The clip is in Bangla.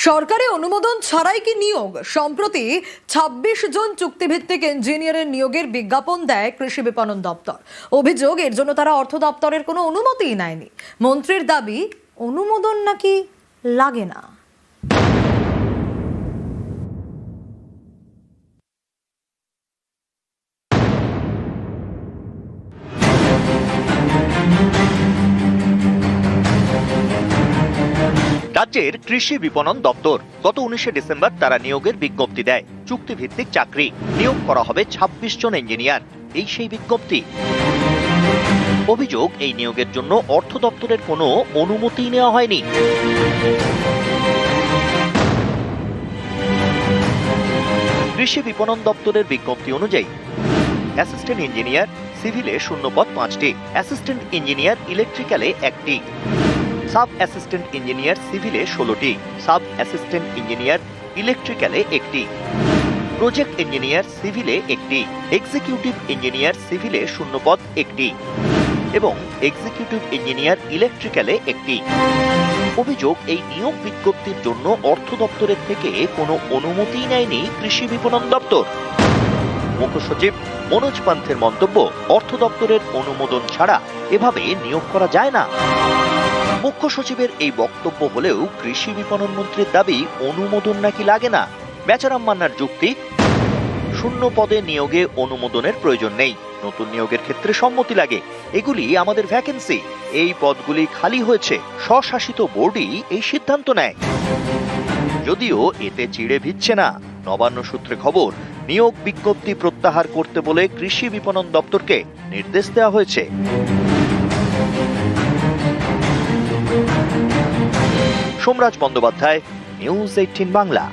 সরকারি অনুমোদন ছাড়াই কি নিয়োগ? সম্প্রতি ২৬ জন চুক্তিভিত্তিক ইঞ্জিনিয়ারের নিয়োগের বিজ্ঞাপন দেয় কৃষি বিপণন দপ্তর। অভিযোগ, এর জন্য তারা অর্থ দপ্তরের কোনো অনুমতিই নেয়নি। মন্ত্রীর দাবি, অনুমোদন নাকি লাগে না। রাজ্যের কৃষি বিপণন দপ্তর গত 19 ডিসেম্বর তারা নিয়োগের বিজ্ঞপ্তি দেয়। চুক্তিভিত্তিক চাকরি, নিয়োগ করা হবে ২৬ জন ইঞ্জিনিয়ার। এই সেই বিজ্ঞপ্তি। অভিযোগ, এই নিয়োগের জন্য অর্থ দপ্তরের কোনো অনুমতি নেওয়া হয়নি। কৃষি বিপণন দপ্তরের বিজ্ঞপ্তি অনুযায়ী অ্যাসিস্ট্যান্ট ইঞ্জিনিয়ার সিভিলে শূন্যপদ 5টি, অ্যাসিস্ট্যান্ট ইঞ্জিনিয়ার ইলেকট্রিক্যালে 1টি, সাব অ্যাসিস্ট্যান্ট ইঞ্জিনিয়ার সিভিলে 16টি, সাব অ্যাসিস্ট্যান্ট ইঞ্জিনিয়ার ইলেকট্রিক্যালে 1টি, প্রজেক্ট ইঞ্জিনিয়ার সিভিলে 1টি, এক্সিকিউটিভ ইঞ্জিনিয়ার সিভিলে শূন্যপদ 1টি এবং এক্সিকিউটিভ ইঞ্জিনিয়ার ইলেকট্রিক্যালে 1টি। অভিযোগ, এই নিয়োগ বিজ্ঞপ্তির জন্য অর্থ দপ্তরের থেকে কোনো অনুমতি নেয়নি কৃষি বিপণন দপ্তর। মুখ্য সচিব মনোজ পান্থের মন্তব্য, অর্থ দপ্তরের অনুমোদন ছাড়া এভাবে নিয়োগ করা যায় না। মুখ্য সচিবের এই বক্তব্য হলেও কৃষি বিপণন মন্ত্রীর দাবি, অনুমোদন নাকি লাগে না। বেচারাম মান্নার যুক্তি, শূন্য পদে নিয়োগে অনুমোদনের প্রয়োজন নেই, নতুন নিয়োগের ক্ষেত্রে সম্মতি লাগে। এগুলি আমাদের ভ্যাকেন্সি, এই পদগুলি খালি হয়েছে, স্বশাসিত বোর্ডই এই সিদ্ধান্ত নেয়। যদিও এতে চিড়ে ভিজছে না। নবান্ন সূত্রে খবর, নিয়োগ বিজ্ঞপ্তি প্রত্যাহার করতে বলে কৃষি বিপণন দপ্তরকে নির্দেশ দেওয়া হয়েছে। সোমরাজ বন্দ্যোপাধ্যায়, নিউজ 18 বাংলা।